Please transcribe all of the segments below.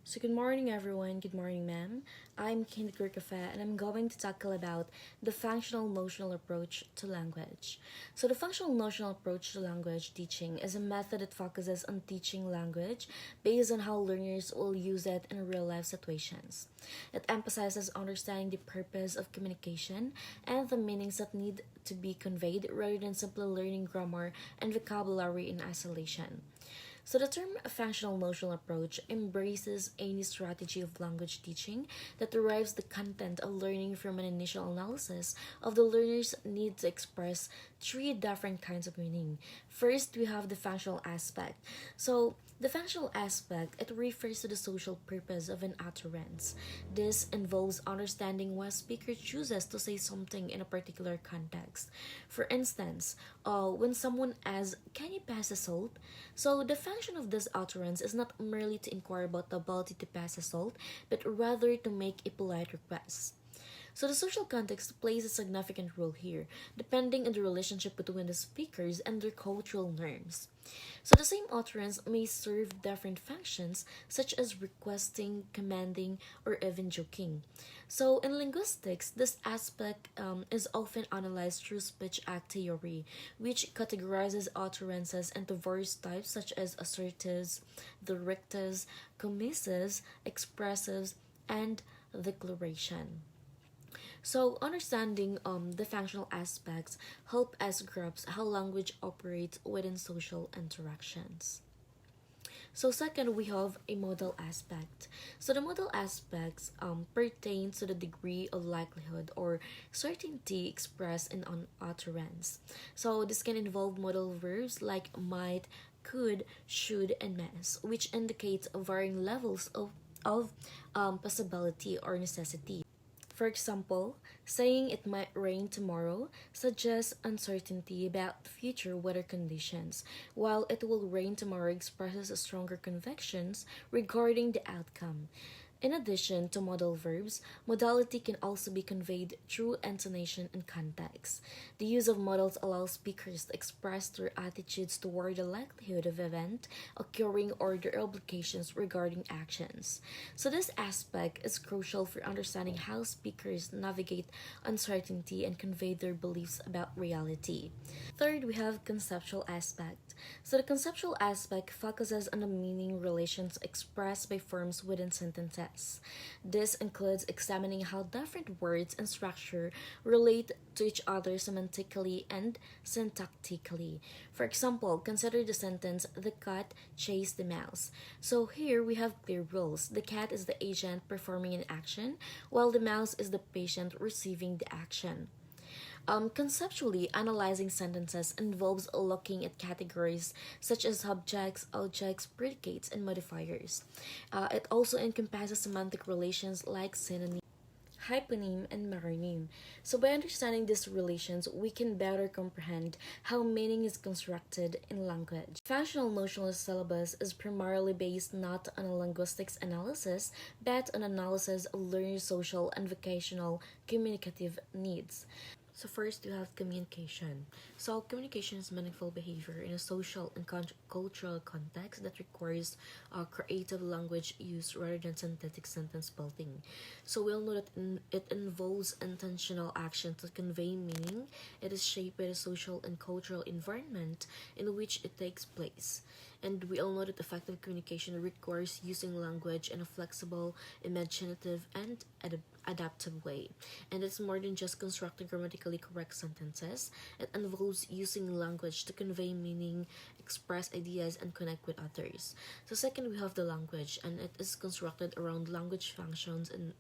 So good morning everyone, good morning ma'am. I'm Candy Cafe and I'm going to tackle about the functional notional approach to language. So the functional notional approach to language teaching is a method that focuses on teaching language based on how learners will use it in real life situations. It emphasizes understanding the purpose of communication and the meanings that need to be conveyed rather than simply learning grammar and vocabulary in isolation. So the term functional notional approach embraces any strategy of language teaching that derives the content of learning from an initial analysis of the learner's need to express three different kinds of meaning. First, we have the functional aspect. So the functional aspect, it refers to the social purpose of an utterance. This involves understanding why a speaker chooses to say something in a particular context. For instance, when someone asks, "Can you pass the salt?" So the function of this utterance is not merely to inquire about the ability to pass the salt, but rather to make a polite request. So the social context plays a significant role here, depending on the relationship between the speakers and their cultural norms. So the same utterance may serve different functions, such as requesting, commanding, or even joking. So in linguistics, this aspect is often analyzed through speech act theory, which categorizes utterances into various types such as assertives, directives, commissives, expressives, and declaration. So understanding the functional aspects help us grasp how language operates within social interactions. So second, we have a modal aspect. So the modal aspects pertains to the degree of likelihood or certainty expressed in an utterance. So this can involve modal verbs like might, could, should, and must, which indicates varying levels of possibility or necessity. For example, saying it might rain tomorrow suggests uncertainty about future weather conditions, while it will rain tomorrow expresses stronger convictions regarding the outcome. In addition to modal verbs, modality can also be conveyed through intonation and context. The use of modals allows speakers to express their attitudes toward the likelihood of event occurring or their obligations regarding actions. So this aspect is crucial for understanding how speakers navigate uncertainty and convey their beliefs about reality. Third, we have conceptual aspect. So the conceptual aspect focuses on the meaning relations expressed by forms within sentences. This includes examining how different words and structure relate to each other semantically and syntactically. For example, consider the sentence, "The cat chased the mouse." So here we have clear rules. The cat is the agent performing an action, while the mouse is the patient receiving the action. Conceptually, analyzing sentences involves looking at categories such as subjects, objects, predicates, and modifiers. It also encompasses semantic relations like synonym, hyponym, and meronym. So, by understanding these relations, we can better comprehend how meaning is constructed in language. Functional notional syllabus is primarily based not on a linguistics analysis, but on analysis of learners' social and vocational communicative needs. So first, you have communication. So communication is meaningful behavior in a social and cultural context that requires creative language use rather than synthetic sentence building. So we all know that it involves intentional action to convey meaning. It is shaped by the social and cultural environment in which it takes place. And we all know that effective communication requires using language in a flexible, imaginative, and adaptive way. And it's more than just constructing grammatically correct sentences. It involves using language to convey meaning, express ideas, and connect with others. So second, we have the language, and it is constructed around language functions and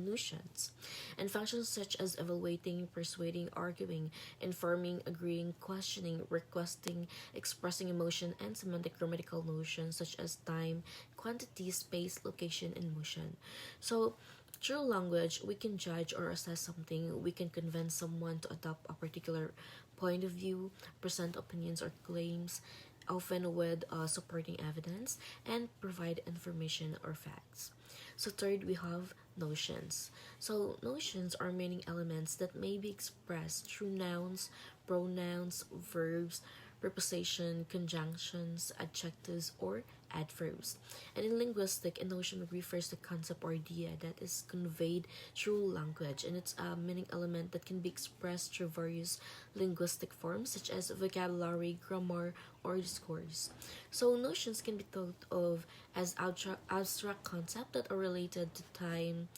notions. And functions such as evaluating, persuading, arguing, informing, agreeing, questioning, requesting, expressing emotion, and semantic grammatical notions such as time, quantity, space, location, and motion. So through language, we can judge or assess something. We can convince someone to adopt a particular point of view, present opinions or claims, often with supporting evidence, and provide information or facts. So third, we have notions. So notions are meaning elements that may be expressed through nouns, pronouns, verbs, preposition, conjunctions, adjectives, or adverbs. And in linguistic, a notion refers to concept or idea that is conveyed through language, and it's a meaning element that can be expressed through various linguistic forms such as vocabulary, grammar, or discourse. So notions can be thought of as abstract concepts that are related to time,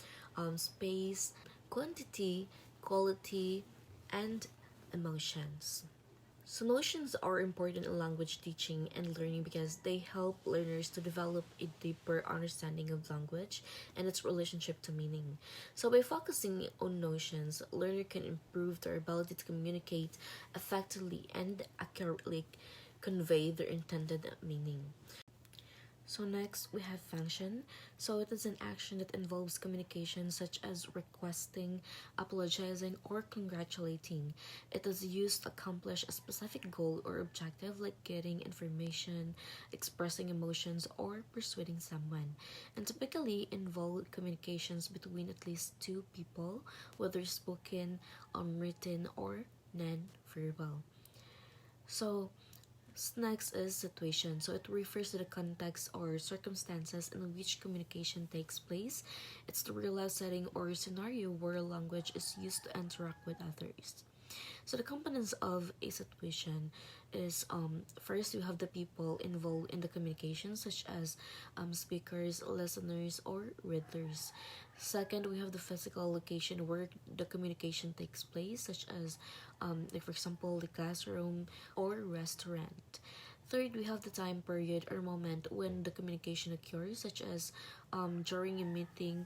space, quantity, quality, and emotions. So notions are important in language teaching and learning because they help learners to develop a deeper understanding of language and its relationship to meaning. So by focusing on notions, learner can improve their ability to communicate effectively and accurately convey their intended meaning. So next we have function. So it is an action that involves communication such as requesting, apologizing, or congratulating. It is used to accomplish a specific goal or objective like getting information, expressing emotions, or persuading someone. And typically involve communications between at least two people, whether spoken, written, or non-verbal. So next is situation. So it refers to the context or circumstances in which communication takes place. It's the real life setting or scenario where language is used to interact with others. So the components of a situation is first you have the people involved in the communication such as speakers, listeners, or readers. Second, we have the physical location where the communication takes place such as like for example the classroom or restaurant. Third, we have the time period or moment when the communication occurs such as during a meeting,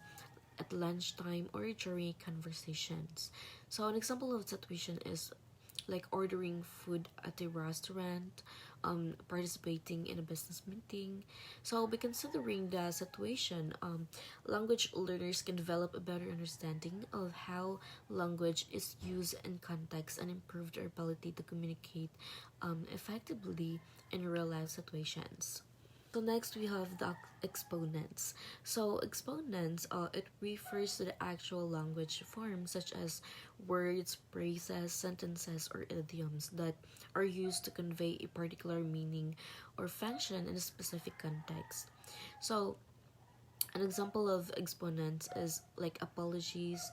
at lunchtime, or during conversations. So an example of situation is like ordering food at a restaurant, participating in a business meeting. So I'll be considering the situation. Language learners can develop a better understanding of how language is used in context and improve their ability to communicate effectively in real life situations. So next we have the exponents. So exponents, it refers to the actual language forms such as words, phrases, sentences, or idioms that are used to convey a particular meaning or function in a specific context. So an example of exponents is like apologies,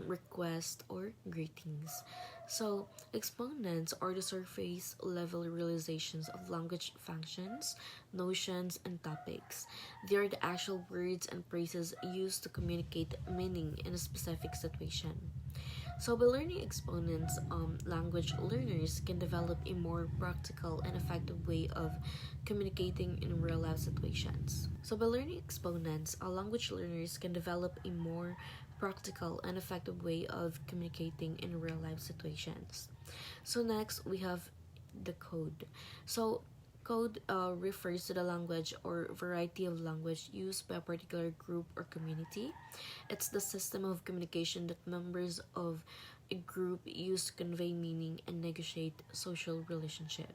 request, or greetings. So, exponents are the surface level realizations of language functions, notions, and topics. They are the actual words and phrases used to communicate meaning in a specific situation. So, by learning exponents, language learners can develop a more practical and effective way of communicating in real life situations. So, by learning exponents, language learners can develop a more practical and effective way of communicating in real life situations. So, next we have the code. So, code refers to the language or variety of language used by a particular group or community. It's the system of communication that members of a group use to convey meaning and negotiate social relationship.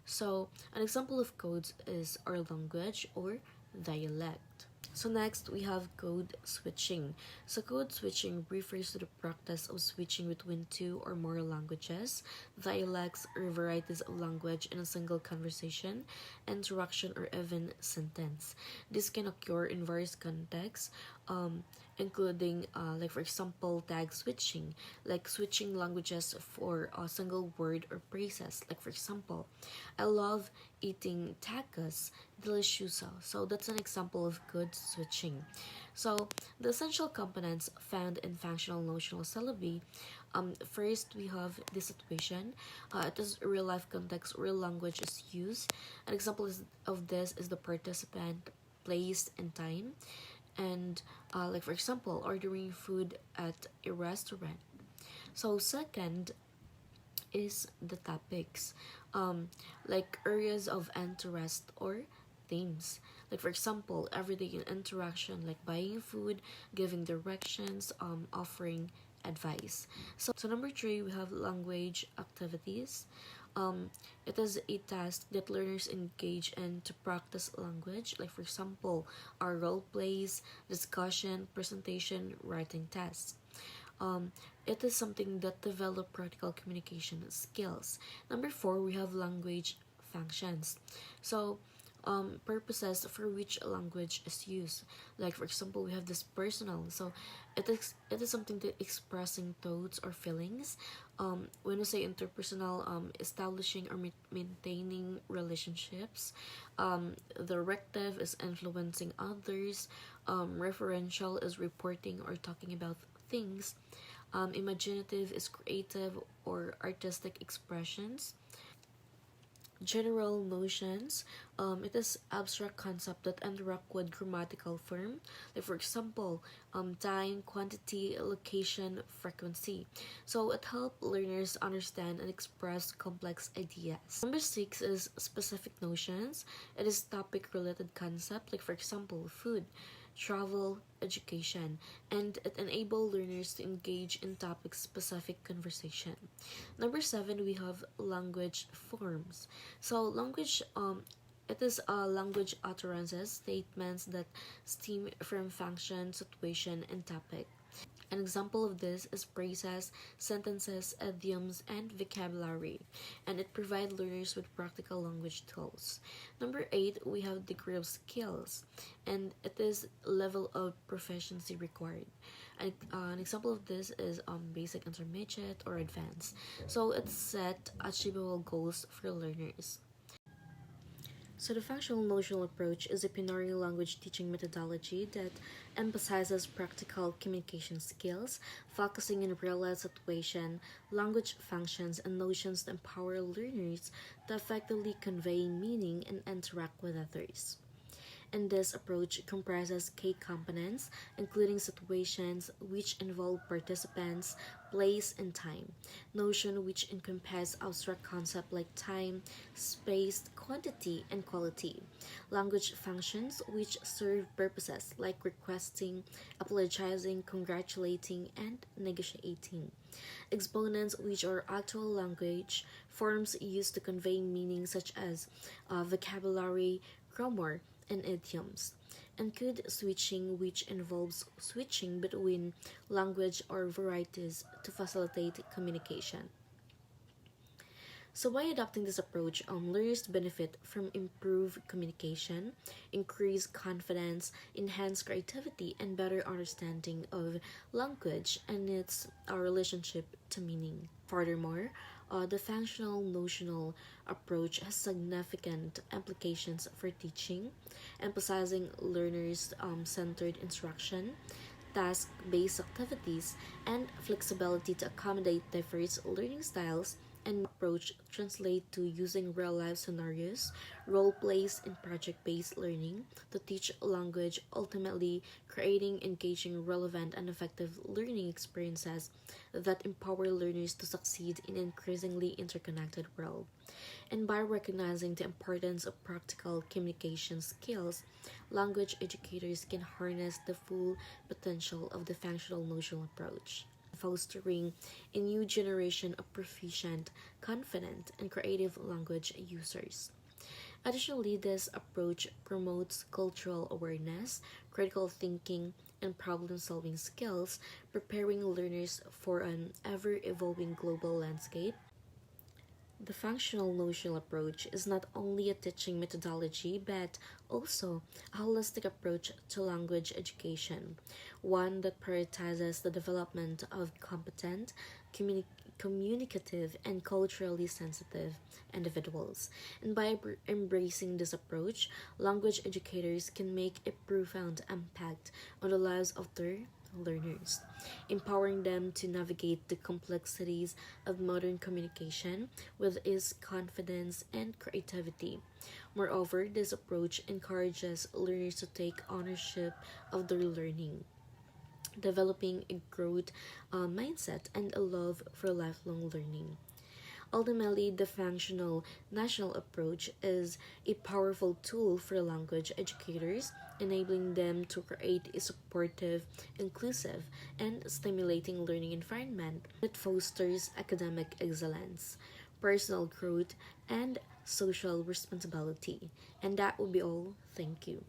So, an example of codes is our language or dialect. So next we have code switching. So code switching refers to the practice of switching between two or more languages, dialects, or varieties of language in a single conversation, interaction, or even sentence. This can occur in various contexts, including like for example tag switching, like switching languages for a single word or phrases. Like for example, I love eating tacos delicioso. So that's an example of code switching. So the essential components found in functional notional syllabi. First, we have the situation. It is a real life context, real language is used. An example of this is the participant, place, and time. And like for example, ordering food at a restaurant. So second is the topics, like areas of interest or themes. Like for example, everyday interaction like buying food, giving directions, offering advice. So number three, we have language activities. It is a task that learners engage in to practice language. Like for example, our role plays, discussion, presentation, writing tasks. Um, it is something that develop practical communication skills. Number four, we have language functions. So purposes for which language is used. Like for example, we have this personal. So it is something to expressing thoughts or feelings. When we say interpersonal, establishing or maintaining relationships. Directive is influencing others. Referential is reporting or talking about things. Imaginative is creative or artistic expressions. General notions, it is abstract concept that interact with grammatical form. Like for example, time, quantity, location, frequency. So it helps learners understand and express complex ideas. Number 6 is specific notions. It is topic related concept. Like for example, food, travel, education, and it enables learners to engage in topic specific conversation. Number 7, we have language forms. So language it is language utterances, statements that stem from function, situation, and topic. An example of this is phrases, sentences, idioms, and vocabulary, and it provides learners with practical language tools. Number 8, we have degree of skills, and it is level of proficiency required. An example of this is basic, intermediate, or advanced. So it set achievable goals for learners. So the functional notional approach is a pioneering language teaching methodology that emphasizes practical communication skills, focusing on real-life situation, language functions, and notions that empower learners to effectively convey meaning and interact with others. And this approach comprises key components, including situations which involve participants, place, and time, notion which encompass abstract concepts like time, space, quantity, and quality, language functions which serve purposes like requesting, apologizing, congratulating, and negotiating, exponents which are actual language forms used to convey meaning such as vocabulary, grammar, and idioms, and code switching, which involves switching between language or varieties to facilitate communication. So by adopting this approach, learners benefit from improved communication, increased confidence, enhanced creativity, and better understanding of language and its relationship to meaning. Furthermore, the functional notional approach has significant implications for teaching, emphasizing learners centered instruction, task based activities, and flexibility to accommodate diverse learning styles, and approach translate to using real life scenarios, role plays, and project based learning to teach language, ultimately creating engaging, relevant, and effective learning experiences that empower learners to succeed in an increasingly interconnected world. And by recognizing the importance of practical communication skills, language educators can harness the full potential of the functional notional approach, fostering a new generation of proficient, confident, and creative language users. Additionally, this approach promotes cultural awareness, critical thinking, and problem solving skills, preparing learners for an ever evolving global landscape. The functional notional approach is not only a teaching methodology but also a holistic approach to language education, one that prioritizes the development of competent, communicative, and culturally sensitive individuals. And by embracing this approach, language educators can make a profound impact on the lives of their learners, empowering them to navigate the complexities of modern communication with ease, confidence, and creativity. Moreover, this approach encourages learners to take ownership of their learning, developing a growth mindset and a love for lifelong learning. Ultimately, the functional national approach is a powerful tool for language educators, enabling them to create a supportive, inclusive, and stimulating learning environment that fosters academic excellence, personal growth, and social responsibility. And that will be all. Thank you.